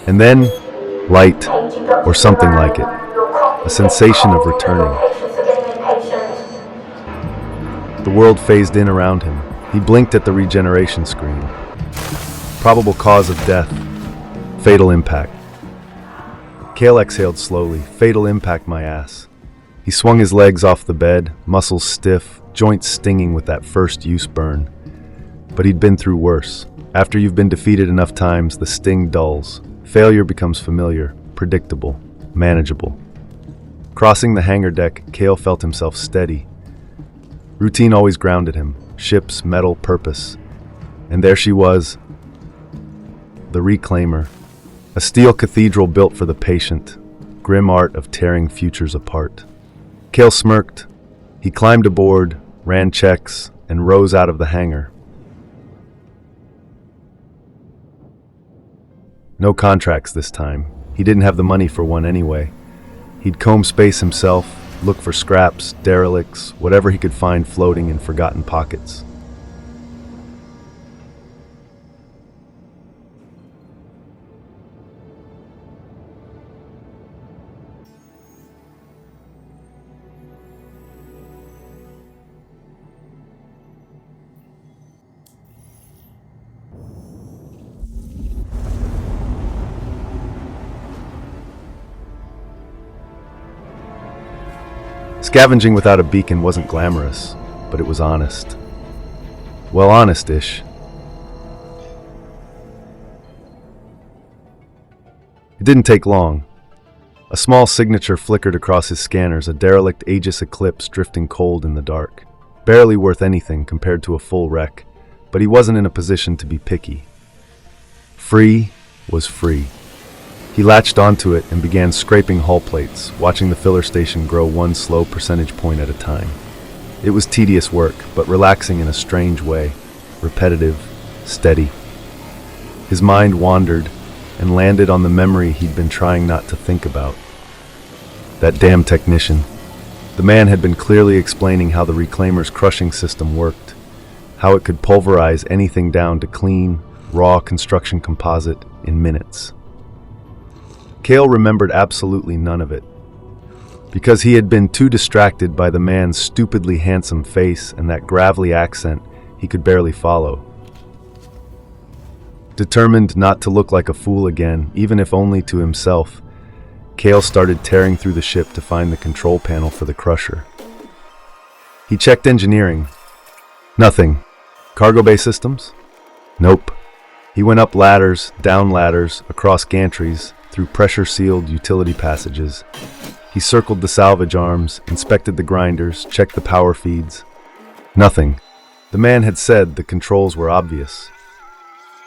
And then, light, or something like it. A sensation of returning. The world phased in around him. He blinked at the regeneration screen. Probable cause of death. Fatal impact. Kael exhaled slowly. Fatal impact, my ass. He swung his legs off the bed, muscles stiff, joints stinging with that first-use burn. But he'd been through worse. After you've been defeated enough times, the sting dulls. Failure becomes familiar, predictable, manageable. Crossing the hangar deck, Kael felt himself steady. Routine always grounded him. Ship's metal purpose. And there she was, the Reclaimer. A steel cathedral built for the patient. Grim art of tearing futures apart. Kael smirked. He climbed aboard, ran checks, and rose out of the hangar. No contracts this time. He didn't have the money for one anyway. He'd comb space himself, look for scraps, derelicts, whatever he could find floating in forgotten pockets. Scavenging without a beacon wasn't glamorous, but it was honest. Well, honest-ish. It didn't take long. A small signature flickered across his scanners, a derelict Aegis Eclipse drifting cold in the dark. Barely worth anything compared to a full wreck, but he wasn't in a position to be picky. Free was free. He latched onto it and began scraping hull plates, watching the filler station grow one slow percentage point at a time. It was tedious work, but relaxing in a strange way. Repetitive, steady. His mind wandered and landed on the memory he'd been trying not to think about. That damn technician. The man had been clearly explaining how the Reclaimer's crushing system worked, how it could pulverize anything down to clean, raw construction composite in minutes. Kael remembered absolutely none of it, because he had been too distracted by the man's stupidly handsome face and that gravelly accent he could barely follow. Determined not to look like a fool again, even if only to himself, Kael started tearing through the ship to find the control panel for the crusher. He checked engineering. Nothing. Cargo bay systems? Nope. He went up ladders, down ladders, across gantries, through pressure-sealed utility passages. He circled the salvage arms, inspected the grinders, checked the power feeds. Nothing. The man had said the controls were obvious.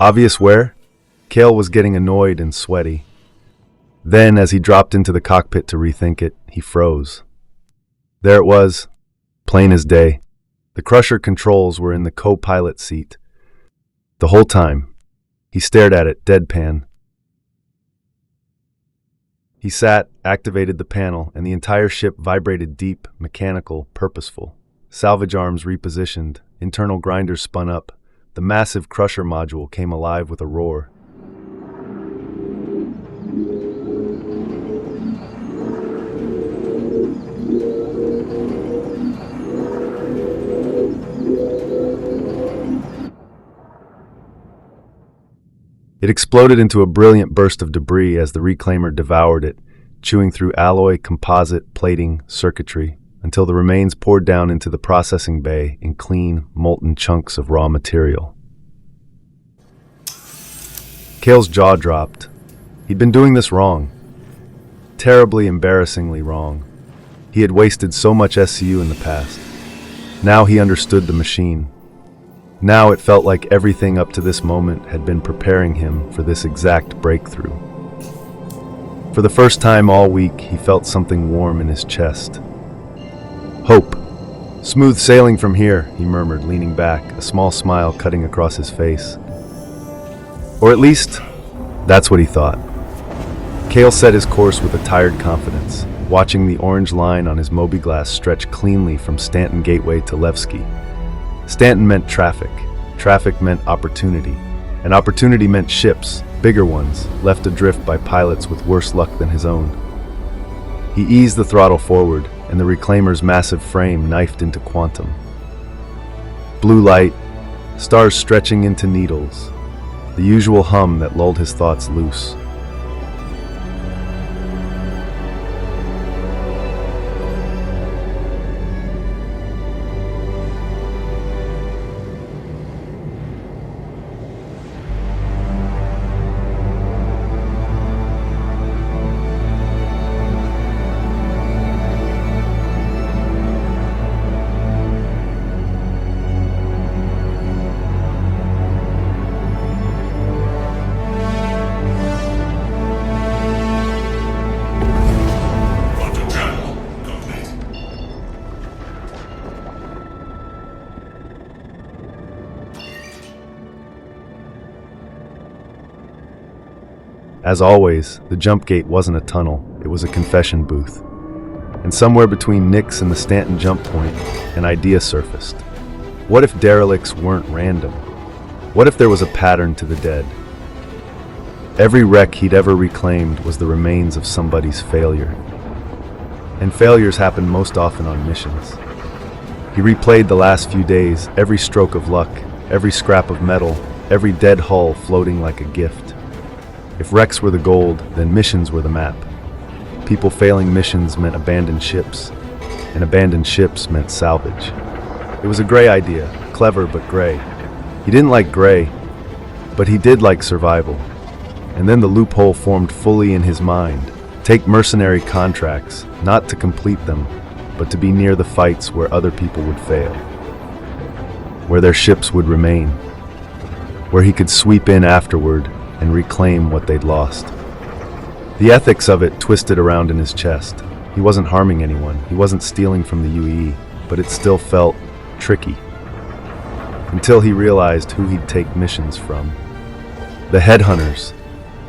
Obvious where? Kael was getting annoyed and sweaty. Then, as he dropped into the cockpit to rethink it, he froze. There it was, plain as day. The crusher controls were in the co-pilot seat. The whole time, he stared at it, deadpan. He sat, activated the panel, and the entire ship vibrated deep, mechanical, purposeful. Salvage arms repositioned, internal grinders spun up. The massive crusher module came alive with a roar. It exploded into a brilliant burst of debris as the Reclaimer devoured it, chewing through alloy, composite, plating, circuitry, until the remains poured down into the processing bay in clean, molten chunks of raw material. Kael's jaw dropped. He'd been doing this wrong. Terribly, embarrassingly wrong. He had wasted so much SCU in the past. Now he understood the machine. Now it felt like everything up to this moment had been preparing him for this exact breakthrough. For the first time all week, he felt something warm in his chest. Hope. Smooth sailing from here, he murmured, leaning back, a small smile cutting across his face. Or at least, that's what he thought. Kael set his course with a tired confidence, watching the orange line on his Moby-glass stretch cleanly from Stanton Gateway to Levski. Stanton meant traffic. Traffic meant opportunity. And opportunity meant ships, bigger ones, left adrift by pilots with worse luck than his own. He eased the throttle forward, and the reclaimer's massive frame knifed into quantum. Blue light, stars stretching into needles, the usual hum that lulled his thoughts loose. As always, the jump gate wasn't a tunnel, it was a confession booth. And somewhere between Nix and the Stanton jump point, an idea surfaced. What if derelicts weren't random? What if there was a pattern to the dead? Every wreck he'd ever reclaimed was the remains of somebody's failure. And failures happen most often on missions. He replayed the last few days, every stroke of luck, every scrap of metal, every dead hull floating like a gift. If wrecks were the gold, then missions were the map. People failing missions meant abandoned ships, and abandoned ships meant salvage. It was a gray idea, clever but gray. He didn't like gray, but he did like survival. And then the loophole formed fully in his mind. Take mercenary contracts, not to complete them, but to be near the fights where other people would fail, where their ships would remain, where he could sweep in afterward and reclaim what they'd lost. The ethics of it twisted around in his chest. He wasn't harming anyone, he wasn't stealing from the UEE, but it still felt tricky. Until he realized who he'd take missions from. The Headhunters,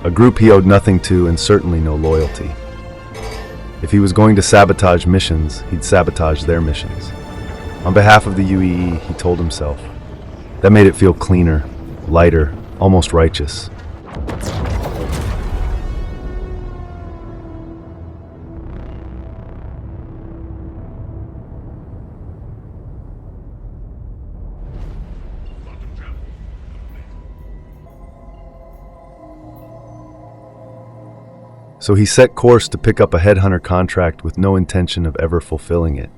a group he owed nothing to and certainly no loyalty. If he was going to sabotage missions, he'd sabotage their missions. On behalf of the UEE, he told himself. That made it feel cleaner, lighter, almost righteous. So he set course to pick up a headhunter contract with no intention of ever fulfilling it.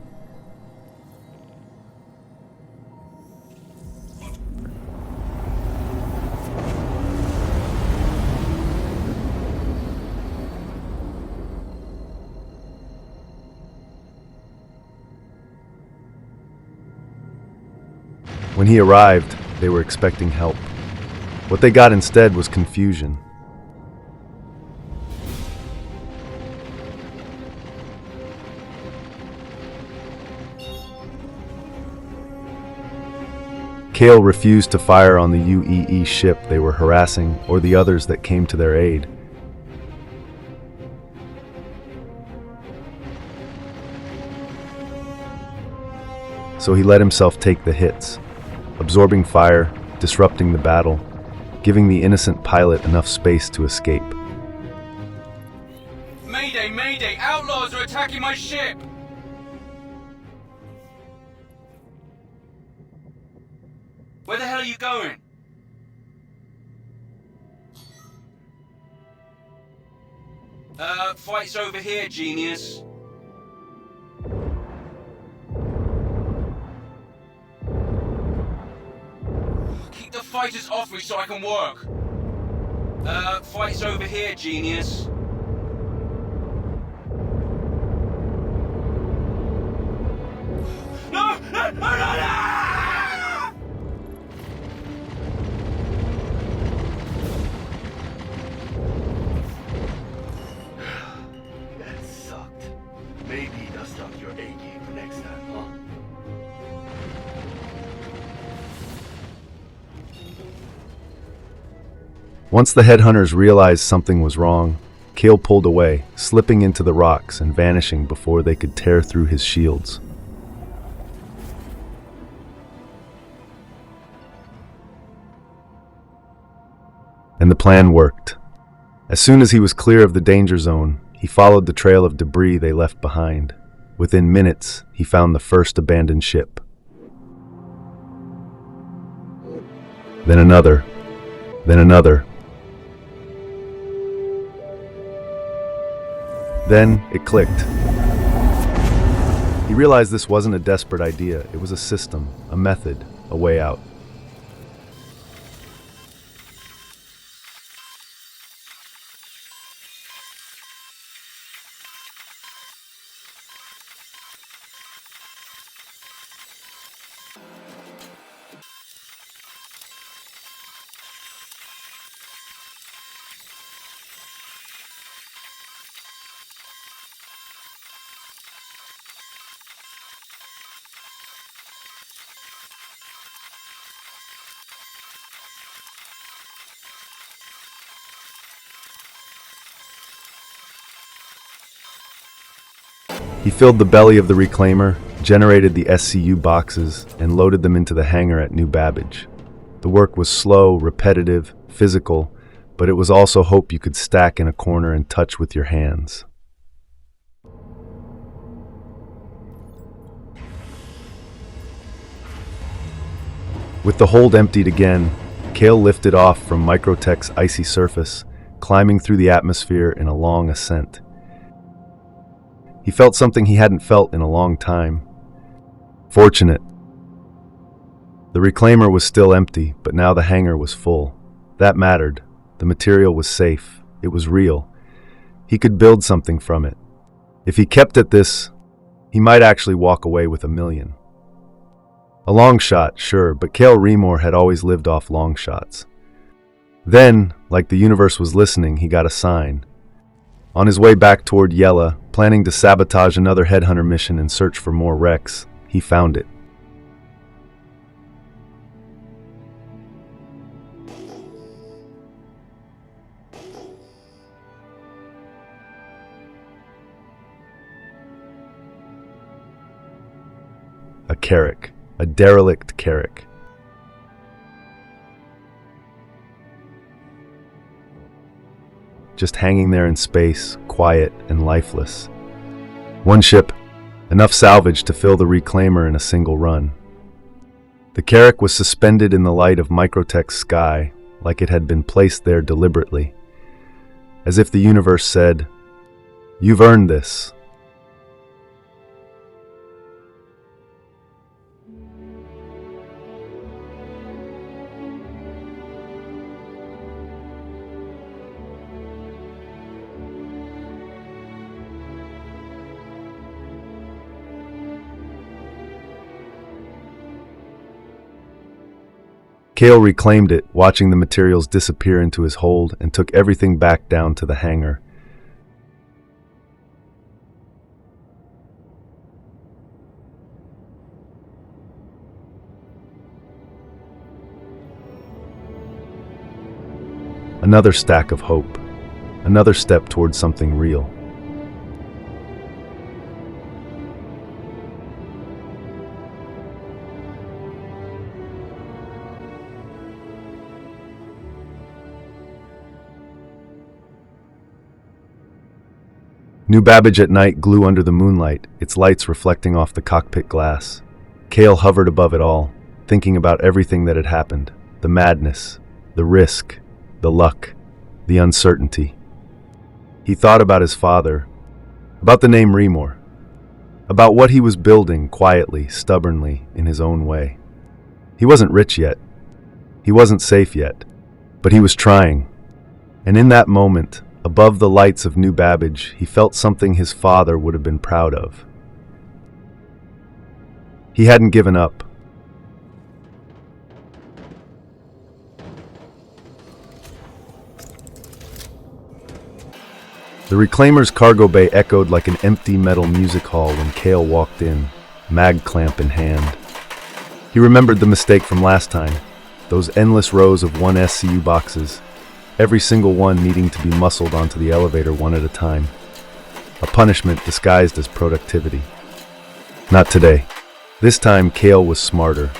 When he arrived, they were expecting help. What they got instead was confusion. Kael refused to fire on the UEE ship they were harassing or the others that came to their aid. So he let himself take the hits, absorbing fire, disrupting the battle, giving the innocent pilot enough space to escape. Mayday, mayday! Outlaws are attacking my ship! Where the hell are you going? Fight's over here, genius. Keep the fighters off me so I can work. Fight's over here, genius. No! No! No! No! No! Maybe dust up your A-game for next time, huh? Once the headhunters realized something was wrong, Kael pulled away, slipping into the rocks and vanishing before they could tear through his shields. And the plan worked. As soon as he was clear of the danger zone, he followed the trail of debris they left behind. Within minutes, he found the first abandoned ship. Then another. Then another. Then it clicked. He realized this wasn't a desperate idea. It was a system, a method, a way out. He filled the belly of the reclaimer, generated the SCU boxes, and loaded them into the hangar at New Babbage. The work was slow, repetitive, physical, but it was also hope you could stack in a corner and touch with your hands. With the hold emptied again, Kael lifted off from Microtech's icy surface, climbing through the atmosphere in a long ascent. He felt something he hadn't felt in a long time. Fortunate. The reclaimer was still empty, but now the hangar was full. That mattered. The material was safe. It was real. He could build something from it. If he kept at this, he might actually walk away with $1 million. A long shot, sure, but Sidus Rimor had always lived off long shots. Then, like the universe was listening, he got a sign. On his way back toward Yella, planning to sabotage another headhunter mission and search for more wrecks, he found it. A Carrack, a derelict Carrack. Just hanging there in space, quiet and lifeless. One ship, enough salvage to fill the reclaimer in a single run. The Carrack was suspended in the light of Microtech's sky, like it had been placed there deliberately, as if the universe said, "You've earned this." Kael reclaimed it, watching the materials disappear into his hold, and took everything back down to the hangar. Another stack of hope. Another step towards something real. New Babbage at night glue under the moonlight, its lights reflecting off the cockpit glass. Kael hovered above it all, thinking about everything that had happened. The madness, the risk, the luck, the uncertainty. He thought about his father, about the name Rimor, about what he was building quietly, stubbornly, in his own way. He wasn't rich yet. He wasn't safe yet. But he was trying. And in that moment, above the lights of New Babbage, he felt something his father would have been proud of. He hadn't given up. The reclaimer's cargo bay echoed like an empty metal music hall when Kael walked in, mag clamp in hand. He remembered the mistake from last time, those endless rows of 1 SCU boxes, every single one needing to be muscled onto the elevator one at a time. A punishment disguised as productivity. Not today. This time, Kael was smarter.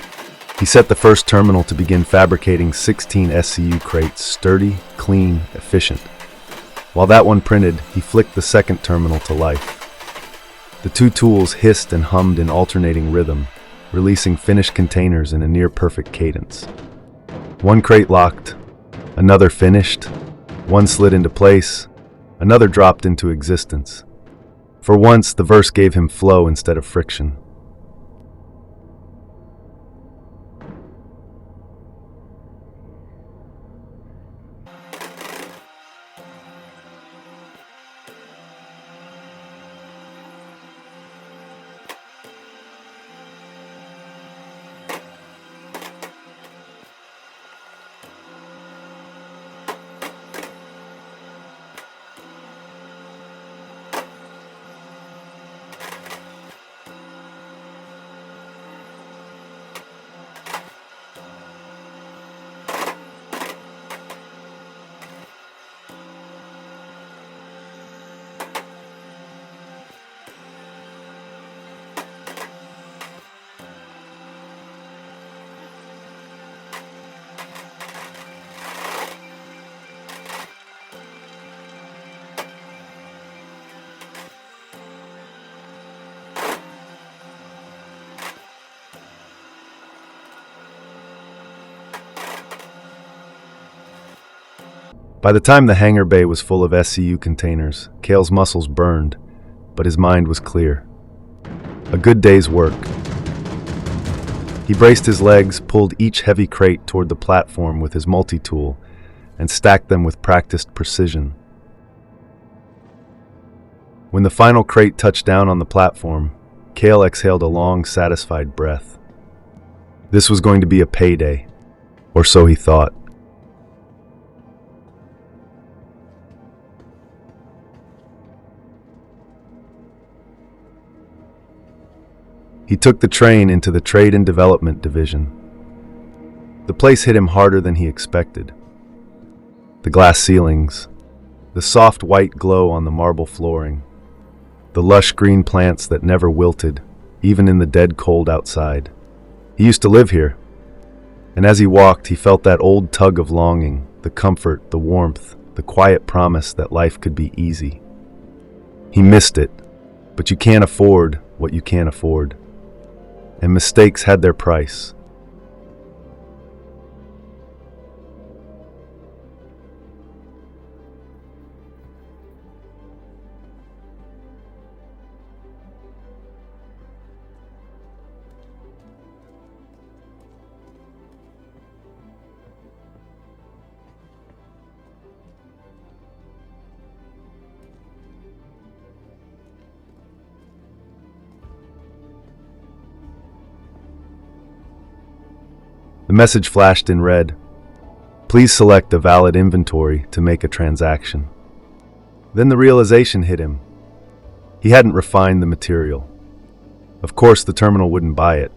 He set the first terminal to begin fabricating 16 SCU crates, sturdy, clean, efficient. While that one printed, he flicked the second terminal to life. The two tools hissed and hummed in alternating rhythm, releasing finished containers in a near-perfect cadence. One crate locked, another finished, one slid into place, another dropped into existence. For once, the verse gave him flow instead of friction. By the time the hangar bay was full of SCU containers, Kael's muscles burned, but his mind was clear. A good day's work. He braced his legs, pulled each heavy crate toward the platform with his multi-tool, and stacked them with practiced precision. When the final crate touched down on the platform, Kael exhaled a long, satisfied breath. This was going to be a payday, or so he thought. He took the train into the Trade and Development Division. The place hit him harder than he expected. The glass ceilings, the soft white glow on the marble flooring, the lush green plants that never wilted, even in the dead cold outside. He used to live here, and as he walked, he felt that old tug of longing, the comfort, the warmth, the quiet promise that life could be easy. He missed it, but you can't afford what you can't afford. And mistakes had their price. The message flashed in red. Please select a valid inventory to make a transaction. Then the realization hit him. He hadn't refined the material. Of course, the terminal wouldn't buy it.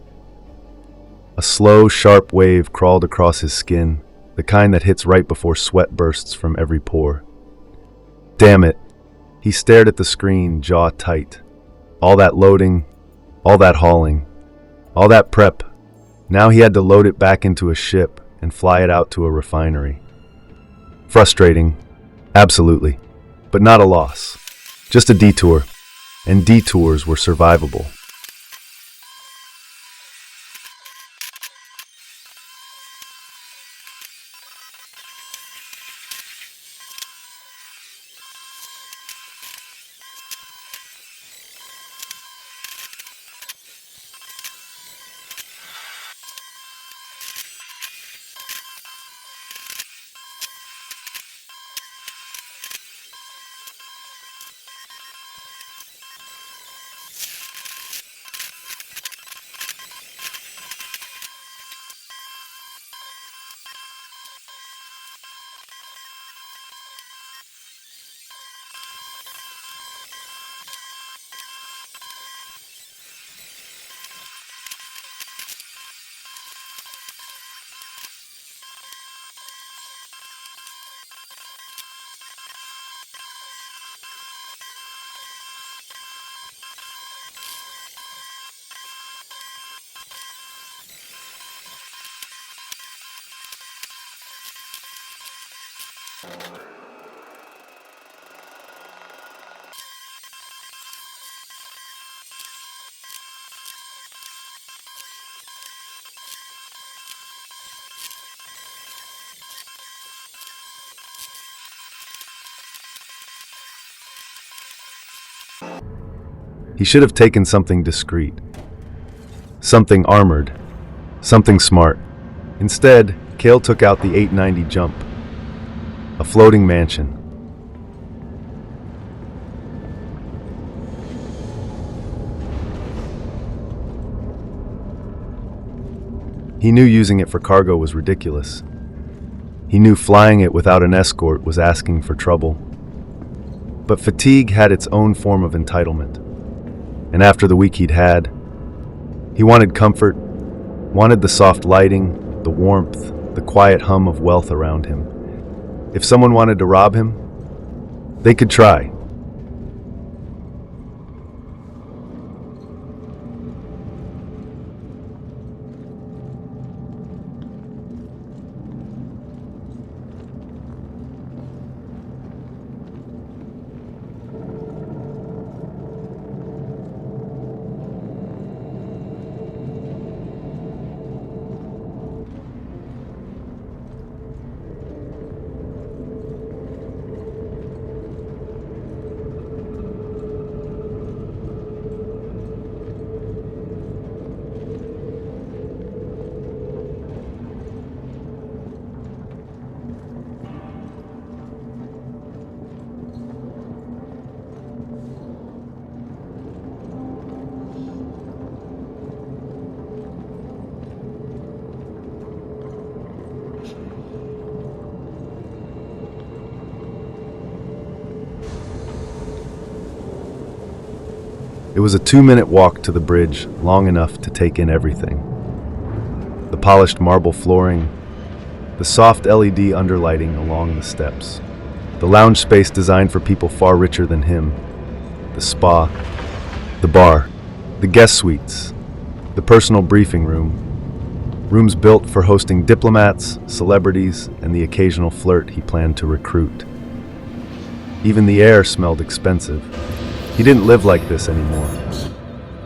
A slow, sharp wave crawled across his skin, the kind that hits right before sweat bursts from every pore. Damn it. He stared at the screen, jaw tight. All that loading, all that hauling, all that prep. Now he had to load it back into a ship and fly it out to a refinery. Frustrating, absolutely, but not a loss. Just a detour, and detours were survivable. He should have taken something discreet, something armored, something smart. Instead, Kael took out the 890 jump, a floating mansion. He knew using it for cargo was ridiculous. He knew flying it without an escort was asking for trouble. But fatigue had its own form of entitlement. And after the week he'd had, he wanted comfort, wanted the soft lighting, the warmth, the quiet hum of wealth around him. If someone wanted to rob him, they could try. It was a 2-minute walk to the bridge, long enough to take in everything. The polished marble flooring, the soft LED underlighting along the steps, the lounge space designed for people far richer than him, the spa, the bar, the guest suites, the personal briefing room, rooms built for hosting diplomats, celebrities, and the occasional flirt he planned to recruit. Even the air smelled expensive. He didn't live like this anymore,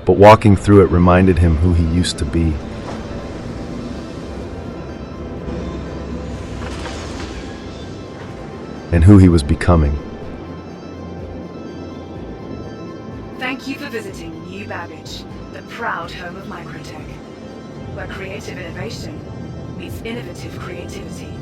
but walking through it reminded him who he used to be. And who he was becoming. Thank you for visiting New Babbage, the proud home of microtech, where creative innovation meets innovative creativity.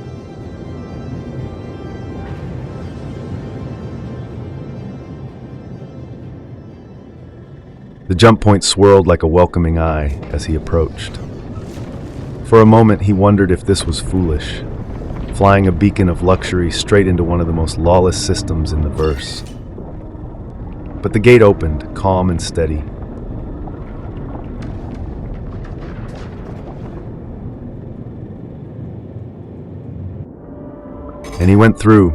The jump point swirled like a welcoming eye as he approached. For a moment, he wondered if this was foolish, flying a beacon of luxury straight into one of the most lawless systems in the verse. But the gate opened, calm and steady. And he went through,